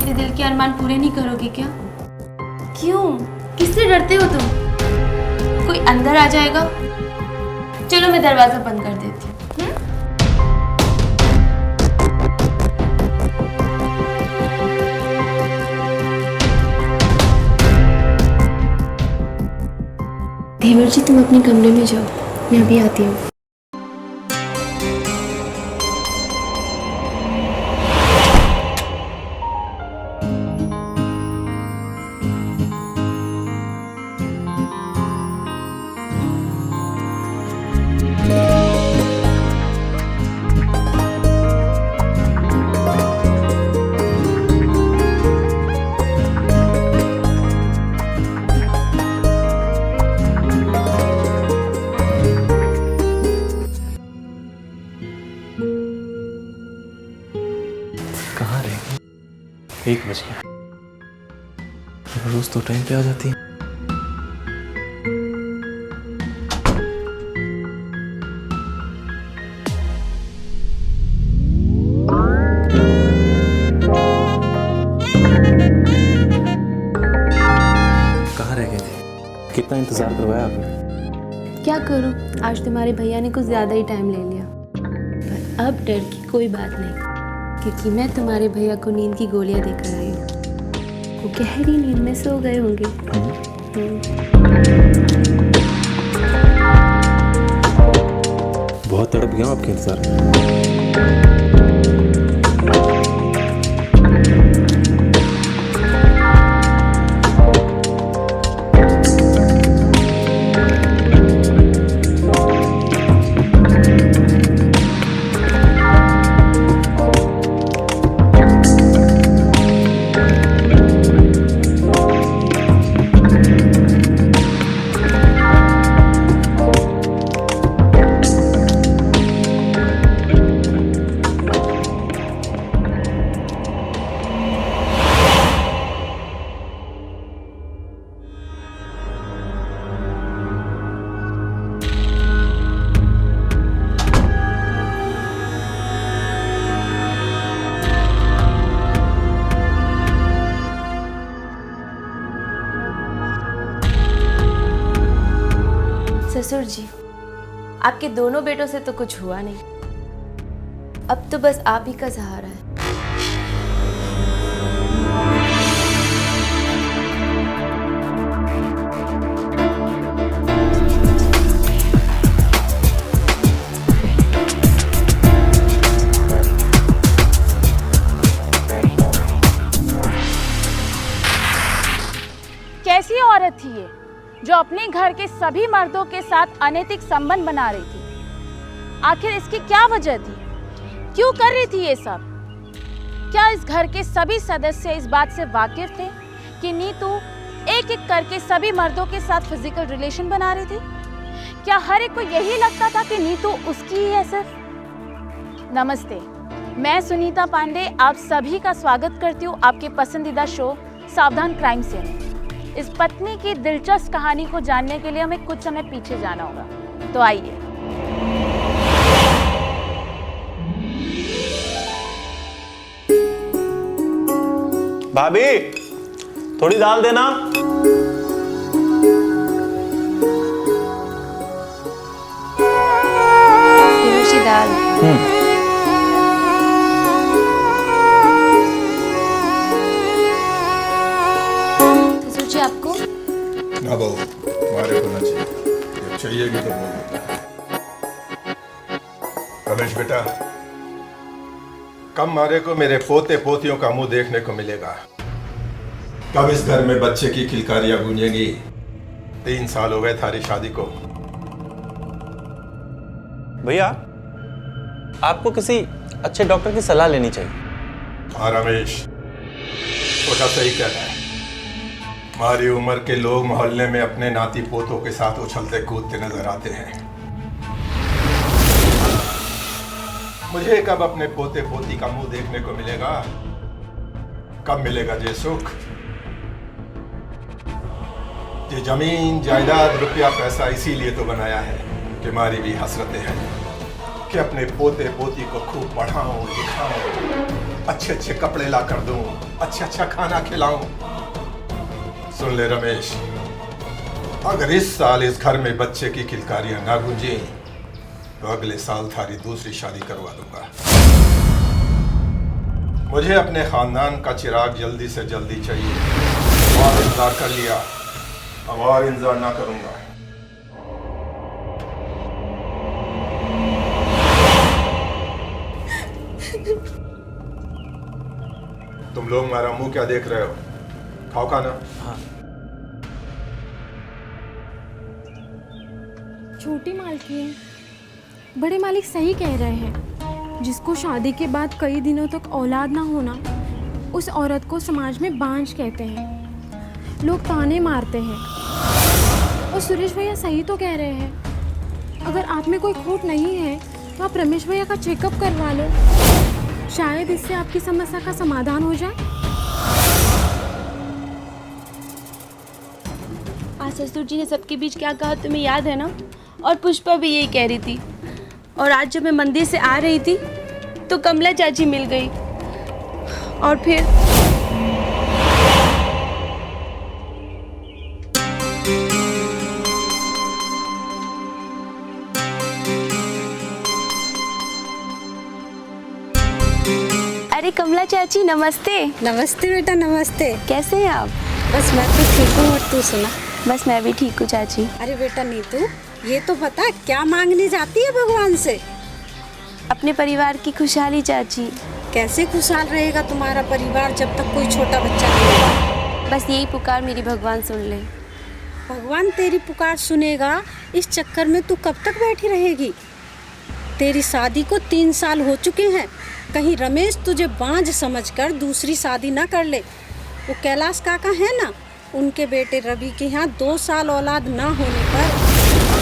अपने दिल के अरमान पूरे नहीं करोगे क्या? क्यों? किससे डरते हो तुम? कोई अंदर आ जाएगा? चलो मैं दरवाजा बंद कर देती हूँ। देवर जी तुम अपने कमरे में जाओ, मैं अभी आती हूँ। कहाँ रहेगी? 1 बज गया। रोज तो टाइम पे आ जाती है। कहाँ रह गए थे? कितना इंतजार करवाया आपने? क्या करूँ, आज तुम्हारे भैया ने कुछ ज़्यादा ही टाइम ले लिया। पर अब डर की कोई बात नहीं, क्योंकि मैं तुम्हारे भैया को नींद की गोलियां देकर आई हूँ। वो गहरी नींद में सो गए होंगे। बहुत तड़प गया हूँ आपके इंतजार में। ससुर जी, आपके दोनों बेटों से तो कुछ हुआ नहीं, अब तो बस आप ही का सहारा है। कैसी औरत थी ये जो अपने घर के सभी मर्दों के साथ अनैतिक संबंध बना रही थी? आखिर इसकी क्या वजह थी? क्यों कर रही थी ये सब? क्या इस घर के सभी सदस्य इस बात से वाकिफ थे कि नीतू एक एक करके सभी मर्दों के साथ फिजिकल रिलेशन बना रही थी? क्या हर एक को यही लगता था कि नीतू उसकी ही है सिर्फ? नमस्ते, मैं सुनीता पांडे आप सभी का स्वागत करती हूँ आपके पसंदीदा शो सावधान क्राइम से। इस पत्नी की दिलचस्प कहानी को जानने के लिए हमें कुछ समय पीछे जाना होगा, तो आइए। भाभी, थोड़ी दाल देना। देवर्षि दाल। ससुर जी आपको? ना बहू, हमारे को ना चाहिए। जब चाहिएगी तो बोल देता। रमेश बेटा, कब मारे को मेरे पोते पोतियों का मुंह देखने को मिलेगा? कब इस घर में बच्चे की किलकारियां गूंजेंगी? 3 साल हो गए थारी शादी को। भैया, आपको किसी अच्छे डॉक्टर की सलाह लेनी चाहिए। हाँ रमेश, छोटा सही कह रहा है। हमारी उम्र के लोग मोहल्ले में अपने नाती पोतों के साथ उछलते कूदते नजर आते हैं। मुझे कब अपने पोते पोती का मुंह देखने को मिलेगा? कब मिलेगा ये सुख? ये जमीन जायदाद रुपया पैसा इसीलिए तो बनाया है कि हमारी भी हसरतें हैं कि अपने पोते पोती को खूब पढ़ाऊं लिखाऊं अच्छे अच्छे कपड़े ला कर दूं, अच्छा खाना खिलाऊं। सुन ले रमेश, अगर इस साल इस घर में बच्चे की किलकारियां ना गूंजी तो अगले साल थारी दूसरी शादी करवा दूंगा। मुझे अपने खानदान का चिराग जल्दी से जल्दी चाहिए। और इंतजार कर लिया, अब और इंतजार ना करूंगा। तुम लोग मेरा मुंह क्या देख रहे हो? खाओ खाना। हाँ। छोटी मालकिन, बड़े मालिक सही कह रहे हैं। जिसको शादी के बाद कई दिनों तक औलाद ना होना, उस औरत को समाज में बांझ कहते हैं। लोग ताने मारते हैं। और सुरेश भैया सही तो कह रहे हैं। अगर आप में कोई खोट नहीं है तो आप रमेश भैया का चेकअप करवा लो। शायद इससे आपकी समस्या का समाधान हो जाए। आज ससुर जी ने सबके बीच क्या कहा तुम्हें याद है ना? और पुष्पा भी यही कह रही थी। और आज जब मैं मंदिर से आ रही थी तो कमला चाची मिल गई। और फिर अरे कमला चाची नमस्ते। नमस्ते बेटा, नमस्ते। कैसे हैं आप? बस मैं तो ठीक हूँ, और तू सुना? बस मैं भी ठीक हूँ चाची। अरे बेटा नीतू, ये तो बता क्या मांगने जाती है भगवान से? अपने परिवार की खुशहाली चाची। कैसे खुशहाल रहेगा तुम्हारा परिवार जब तक कोई छोटा बच्चा नहीं होगा? बस यही पुकार मेरी भगवान सुन ले। भगवान तेरी पुकार सुनेगा, इस चक्कर में तू कब तक बैठी रहेगी? तेरी शादी को 3 साल हो चुके हैं। कहीं रमेश तुझे बांझ समझकर दूसरी शादी ना कर ले। वो कैलाश काका है ना, उनके बेटे रवि के यहाँ 2 साल औलाद ना होने पर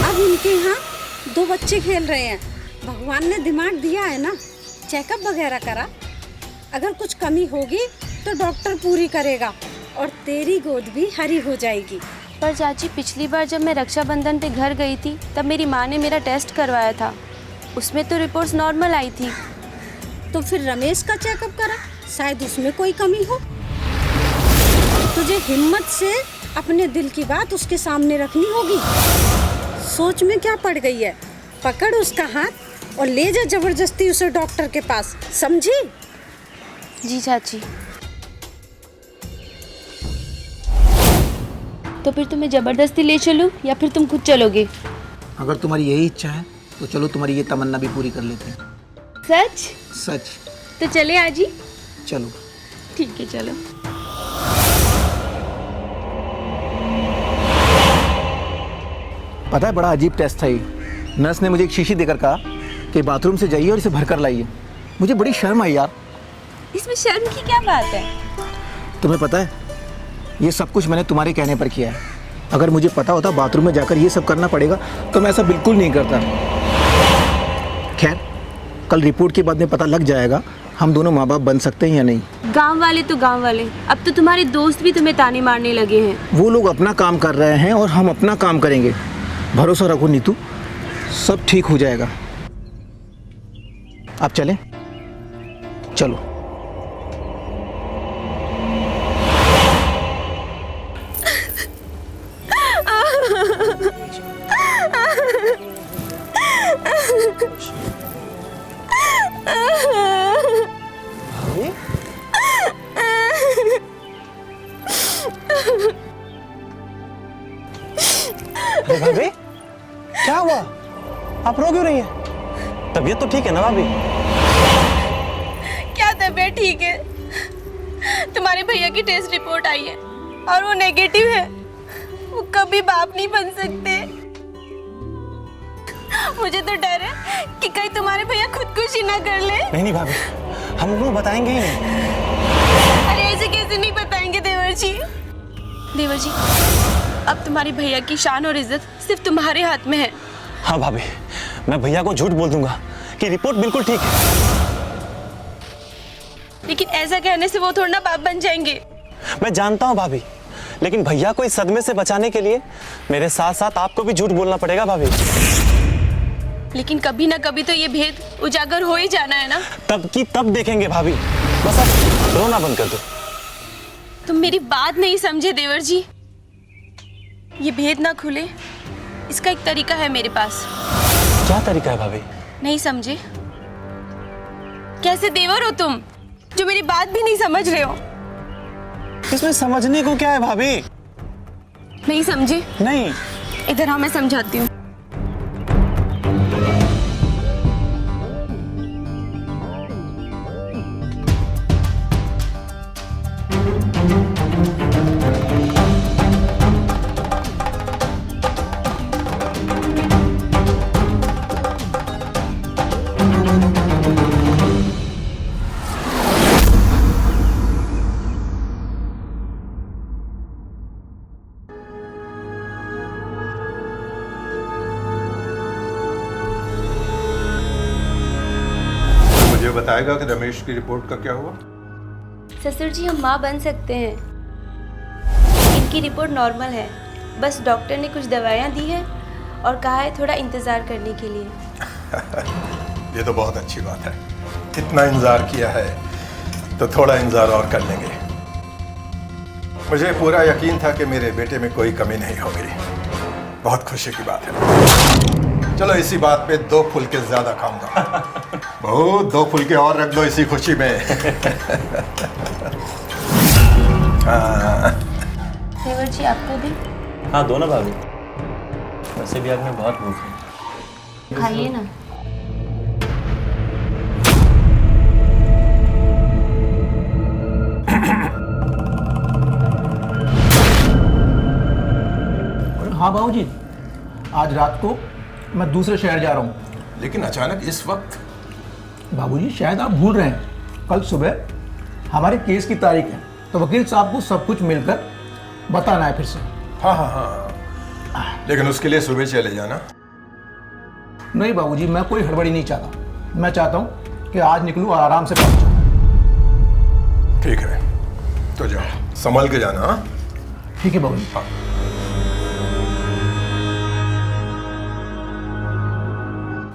अब उनके यहाँ 2 बच्चे खेल रहे हैं। भगवान ने दिमाग दिया है ना, चेकअप वगैरह करा। अगर कुछ कमी होगी तो डॉक्टर पूरी करेगा और तेरी गोद भी हरी हो जाएगी। पर चाची पिछली बार जब मैं रक्षाबंधन पे घर गई थी तब मेरी माँ ने मेरा टेस्ट करवाया था। उसमें तो रिपोर्ट्स नॉर्मल आई थी। तो फिर रमेश का चेकअप करा, शायद उसमें कोई कमी हो। तुझे हिम्मत से अपने दिल की बात उसके सामने रखनी होगी। सोच में क्या पड़ गई है? पकड़ उसका हाथ और ले जा जबरदस्ती उसे डॉक्टर के पास, समझी? जी चाची। तो फिर तुम्हें जबरदस्ती ले चलूं या फिर तुम खुद चलोगे? अगर तुम्हारी यही इच्छा है तो चलो, तुम्हारी ये तमन्ना भी पूरी कर लेते हैं। सच? सच। तो चले आज ही? चलो। ठीक है चलो। पता है बड़ा अजीब टेस्ट था ये। नर्स ने मुझे एक शीशी देकर कहा कि बाथरूम से जाइए और इसे भर कर लाइए। मुझे बड़ी शर्म आई यार। इसमें शर्म की क्या बात है? तुम्हें पता है ये सब कुछ मैंने तुम्हारे कहने पर किया है। अगर मुझे पता होता बाथरूम में जाकर ये सब करना पड़ेगा तो मैं ऐसा बिल्कुल नहीं करता। खैर, कल रिपोर्ट के बाद में पता लग जाएगा हम दोनों माँ बाप बन सकते हैं या नहीं। गांव वाले तो गांव वाले, अब तो तुम्हारे दोस्त भी तुम्हें ताने मारने लगे हैं। वो लोग अपना काम कर रहे हैं और हम अपना काम करेंगे। भरोसा रखो नीतू, सब ठीक हो जाएगा। आप चलें? चलो। भाभी क्या हुआ? आप रो क्यों रही हैं? तबीयत तो ठीक है ना भाभी? क्या तबीयत ठीक है? तुम्हारे भैया की टेस्ट रिपोर्ट आई है और वो नेगेटिव है। वो कभी बाप नहीं बन सकते। मुझे तो डर है कि कहीं तुम्हारे भैया खुदकुशी ना कर ले। नहीं भाभी, हम उनको बताएंगे ही नहीं। अरे ऐसे कैसे नहीं बताएंगे देवर जी? देवर जी, अब तुम्हारे भैया की शान और इज्जत सिर्फ तुम्हारे हाथ में है। हाँ भाभी, मैं भैया को झूठ बोल दूंगा कि रिपोर्ट बिल्कुल ठीक है। लेकिन ऐसा कहने से वो थोड़ा ना बाप बन जाएंगे। मैं जानता हूँ भाभी, लेकिन भैया को इस सदमे से बचाने के लिए मेरे साथ साथ आपको भी झूठ बोलना पड़ेगा भाभी। लेकिन कभी ना कभी तो ये भेद उजागर हो ही जाना है ना। तब की तब देखेंगे भाभी। बस अब रोना बंद कर दो। तुम मेरी बात नहीं समझे देवर जी। ये भेद ना खुले, इसका एक तरीका है मेरे पास। क्या तरीका है भाभी? नहीं समझे? कैसे देवर हो तुम जो मेरी बात भी नहीं समझ रहे हो? इसमें समझने को क्या है भाभी? नहीं समझे? नहीं। इधर हाँ, मैं समझाती हूँ। मुझे बताएगा कि रमेश की रिपोर्ट का क्या हुआ? ससुर जी, हम माँ बन सकते हैं। इनकी रिपोर्ट नॉर्मल है, बस डॉक्टर ने कुछ दवाइयाँ दी है और कहा है थोड़ा इंतज़ार करने के लिए। ये तो बहुत अच्छी बात है। इतना इंतजार किया है तो थोड़ा इंतजार और कर लेंगे। मुझे पूरा यकीन था कि मेरे बेटे में कोई कमी नहीं होगी। बहुत खुशी की बात है। चलो इसी बात पे 2 फुलके ज्यादा खाऊंगा। बहू 2 फुलके और रख दो इसी खुशी में। देवर जी, आपको भी हाँ, दो ना भाभी। वैसे भी आज मैं बहुत भूख हूँ। खाइए ना। हाँ बाबूजी, आज रात को मैं दूसरे शहर जा रहा हूँ। लेकिन अचानक इस वक्त? बाबूजी, शायद आप भूल रहे हैं, कल सुबह हमारे केस की तारीख है, तो वकील साहब को सब कुछ मिलकर बताना है फिर से। हाँ हाँ हाँ, लेकिन उसके लिए सुबह चले जाना। नहीं बाबूजी, मैं कोई हड़बड़ी नहीं चाहता। मैं चाहता हूँ कि आज निकलूँ और आराम से पहुँच जाऊँ। ठीक है, तो जाओ, संभल के जाना। हाँ ठीक है बाबूजी। हाँ।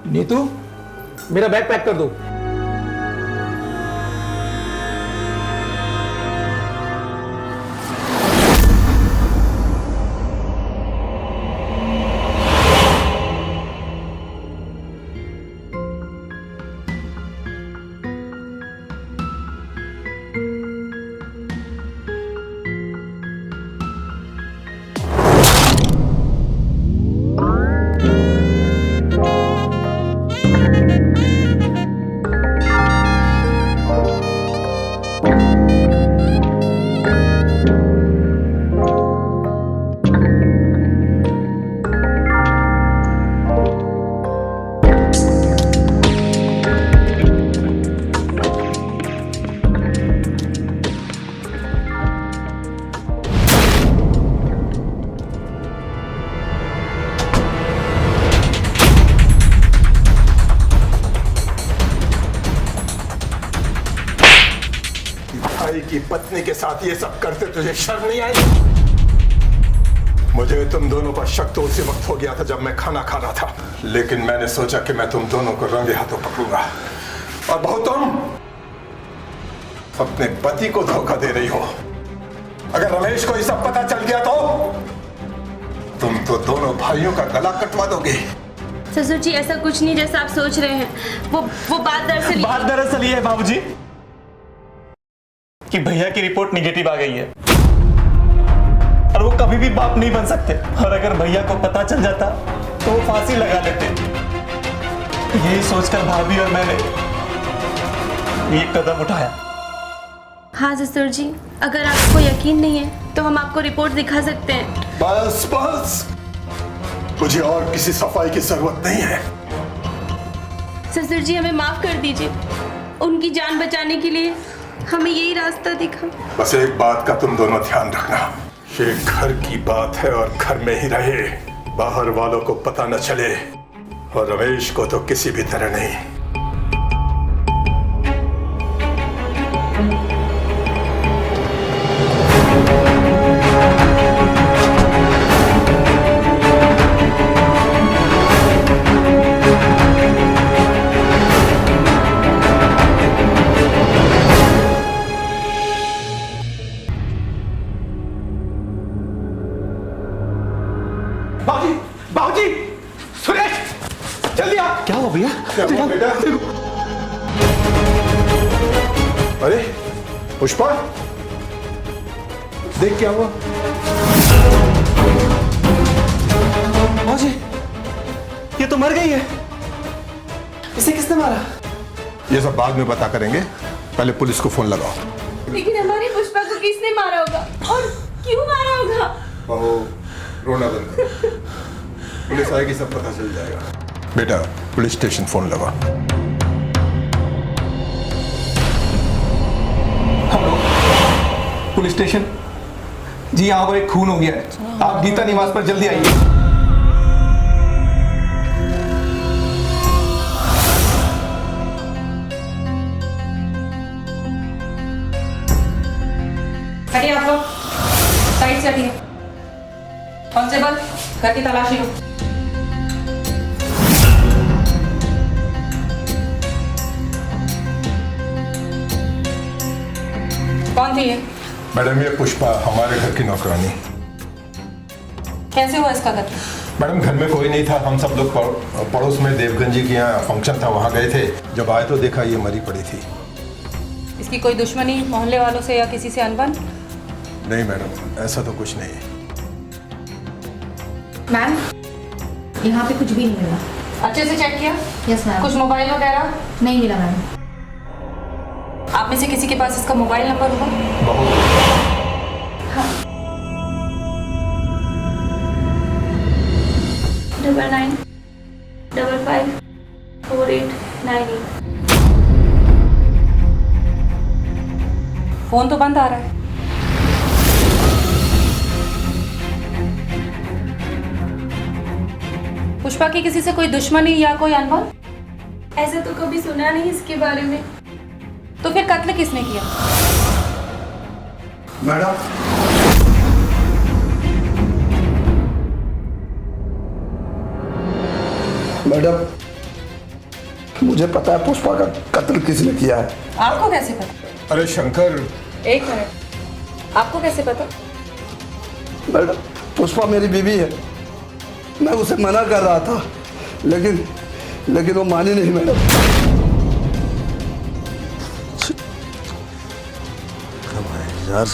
नीतू, मेरा बैग पैक कर दो। भाई की पत्नी के साथ ये सब करते तुझे शर्म नहीं आई? मुझे तुम दोनों पर शक तो उसी वक्त हो गया था जब मैं खाना खा रहा था, लेकिन मैंने सोचा कि मैं तुम दोनों को रंगे हाथों पकड़ूंगा। और बहुत तुम अपने पति को धोखा दे रही हो। अगर रमेश को ये सब पता चल गया तो तुम तो दोनों भाइयों का गला कटवा दोगे। ससुर जी, ऐसा कुछ नहीं जैसा आप सोच रहे हैं। वो बात दरअसल ये है बाबूजी कि भैया की रिपोर्ट निगेटिव आ गई है और वो कभी भी बाप नहीं बन सकते। और अगर भैया को पता चल जाता तो वो फांसी लगा लेते। यही सोचकर भाभी और मैंने ये कदम उठाया। हाँ ससुर जी, अगर आपको यकीन नहीं है तो हम आपको रिपोर्ट दिखा सकते हैं। बस बस, मुझे और किसी सफाई की जरूरत नहीं है। ससुर जी, हमें माफ कर दीजिए। उनकी जान बचाने के लिए हमें यही रास्ता दिखा। बस एक बात का तुम दोनों ध्यान रखना, ये घर की बात है और घर में ही रहे, बाहर वालों को पता न चले, और रमेश को तो किसी भी तरह नहीं। हुआ भैया? क्या हुआ बेटा? अरे पुष्पा, देख क्या हुआ? जी, ये तो मर गई है। इसे किसने मारा? ये सब बाद में पता करेंगे, पहले पुलिस को फोन लगाओ। लेकिन हमारी पुष्पा को किसने मारा होगा और क्यों मारा होगा? बहू, रोना बंद करो। पुलिस आएगी, सब पता चल जाएगा। बेटा, पुलिस स्टेशन फोन लगा। Hello, police station. जी, यहाँ पर एक खून हो गया है। आप गीता निवास पर जल्दी आइए। हटिए आप लोग, साइड से हटिए। कांस्टेबल, घर की तलाशी लो। कौन थी ये? मैडम, ये पुष्पा हमारे घर की नौकरानी। कैसे हुआ इसका कत्ल? मैडम, घर में कोई नहीं था। हम सब लोग पड़ोस में देवगन जी के यहाँ फंक्शन था, वहाँ गए थे। जब आए तो देखा ये मरी पड़ी थी। इसकी कोई दुश्मनी मोहल्ले वालों से या किसी से अनबन? नहीं मैडम, ऐसा तो कुछ नहीं है। मैम, यहाँ पे कुछ भी नहीं मिला। अच्छे से चेक किया? Yes ma'am. कुछ मोबाइल वगैरह? नहीं मिला मैम। आप में से किसी के पास इसका मोबाइल नंबर होगा? बहुत। हाँ। 99554898। फोन तो बंद आ रहा है। पुष्पा की किसी से कोई दुश्मनी या कोई अनबन? ऐसा तो कभी सुना नहीं इसके बारे में। तो फिर कत्ल किसने किया? मैडम, मैडम, मुझे पता है पुष्पा का कत्ल किसने किया है। आपको कैसे पता? अरे शंकर। एक मिनट, आपको कैसे पता? मैडम, पुष्पा मेरी बीवी है। मैं उसे मना कर रहा था, लेकिन वो मानी नहीं मैडम। यार,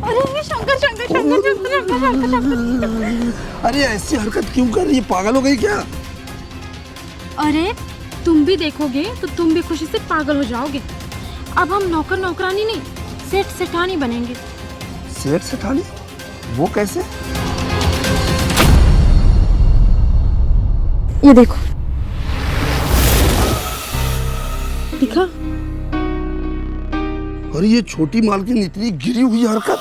अरे शंकर शंकर शंकर शंकर शंकर शंकर। अरे ऐसी हरकत क्यों कर रही है? पागल हो गई क्या? अरे तुम भी देखोगे तो तुम भी खुशी से पागल हो जाओगे। अब हम नौकर नौकरानी नहीं, सेठ सेठानी बनेंगे। सेठ सेठानी? वो कैसे? ये देखो, दिखा? और ये छोटी मालकिन इतनी गिरी हुई हरकत।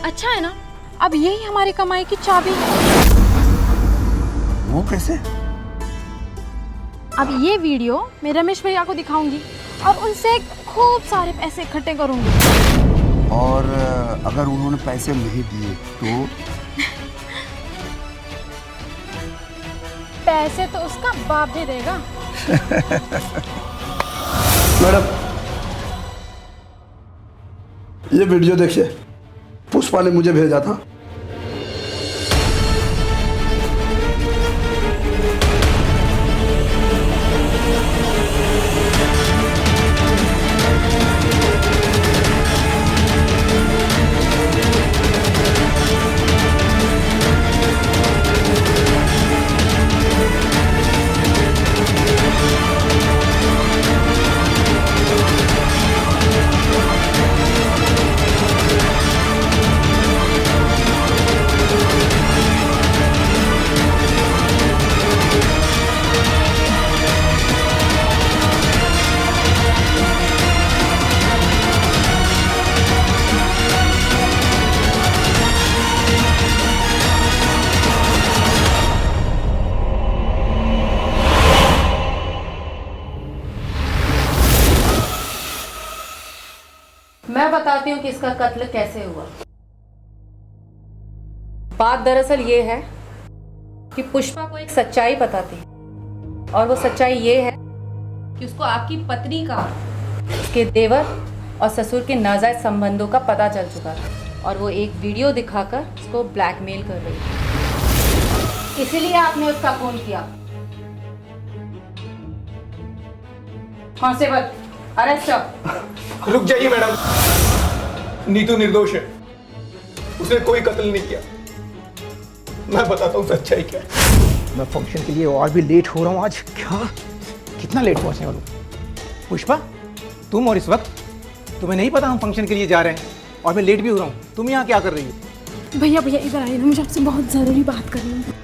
अच्छा है ना, अब यही हमारी कमाई की चाबी है। वो कैसे? अब ये वीडियो मैं रमेश भैया को दिखाऊंगी और उनसे खूब सारे पैसे इकट्ठे करूंगी। और अगर उन्होंने पैसे नहीं दिए तो? पैसे तो उसका बाप दे देगा। मैडम, ये वीडियो देखिए, पुष्पा ने मुझे भेजा था। मैं बताती हूँ कि इसका कत्ल कैसे हुआ। बात दरअसल ये है कि पुष्पा को एक सच्चाई पता थी, और वो सच्चाई ये है कि उसको आपकी पत्नी का, उसके देवर और ससुर के नाजायज संबंधों का पता चल चुका था। और वो एक वीडियो दिखाकर उसको ब्लैकमेल कर रही थी। इसीलिए आपने उसका फोन किया। कांस्टेबल, अरेस्ट कर। रुक जाइए मैडम, नीतू निर्दोष है, उसने कोई कत्ल नहीं किया। मैं बताता हूँ सच्चाई क्या है। मैं फंक्शन के लिए और भी लेट हो रहा हूँ आज। क्या कितना लेट पहुँचने वाला हूँ? पुष्पा, तुम और इस वक्त तुम्हें नहीं पता हम फंक्शन के लिए जा रहे हैं और मैं लेट भी हो रहा हूँ। तुम यहाँ क्या कर रही हो? भैया भैया इधर आइए ना, मुझे आपसे बहुत ज़रूरी बात करनी है।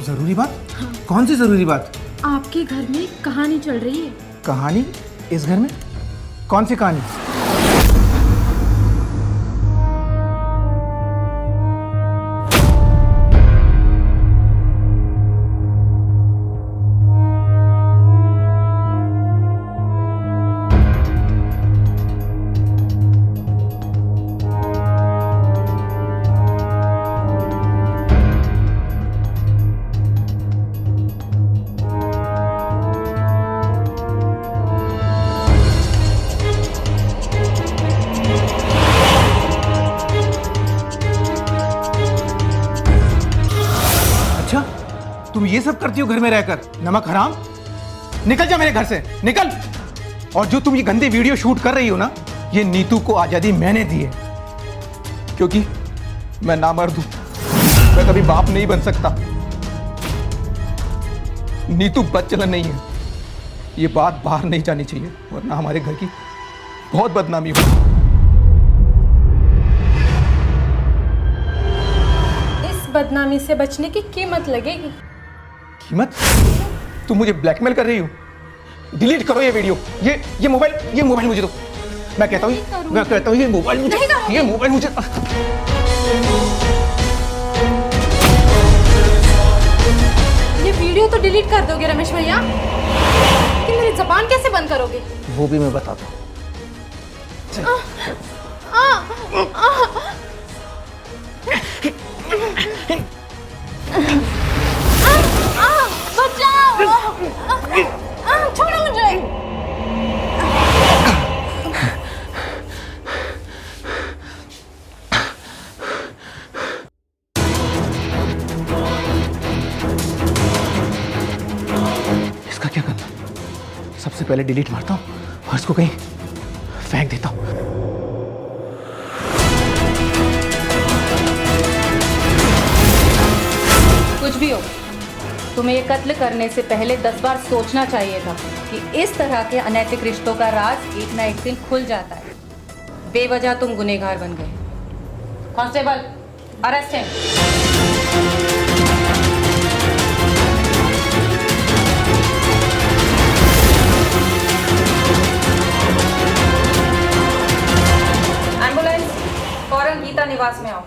जरूरी बात? हाँ। कौन सी जरूरी बात? आपके घर में कहानी चल रही है। कहानी? इस घर में? कौन सी कहानी? तुम ये सब करती हो घर में रहकर? नमक हराम, निकल जा मेरे घर से, निकल। और जो तुम ये गंदे वीडियो शूट कर रही हो ना, ये नीतू को आजादी मैंने दी है, क्योंकि मैं नामर्द हूं, मैं कभी बाप नहीं बन सकता। नीतू बदचलन नहीं है, ये बात बाहर नहीं जानी चाहिए, वरना हमारे घर की बहुत बदनामी हो। इस बदनामी से बचने की कीमत लगेगी। कीमत? तुम मुझे ब्लैकमेल कर रही हो? डिलीट करो ये वीडियो। ये मोबाइल मुझे दो। मैं कहता हूँ ये मोबाइल मुझे, ये मोबाइल मुझे। ये वीडियो तो डिलीट कर दोगे रमेश भैया, लेकिन मेरी जबान कैसे बंद करोगे? वो भी मैं बताता हूँ। छोड़ो मुझे। इसका क्या करना? सबसे पहले डिलीट मारता हूँ और इसको कहीं फेंक देता हूँ। कुछ भी हो, तुम्हें ये कत्ल करने से पहले 10 बार सोचना चाहिए था कि इस तरह के अनैतिक रिश्तों का राज एक ना एक दिन खुल जाता है। बेवजह तुम गुनहगार बन गए। Constable, arrest him. एम्बुलेंस, फौरन गीता निवास में आओ।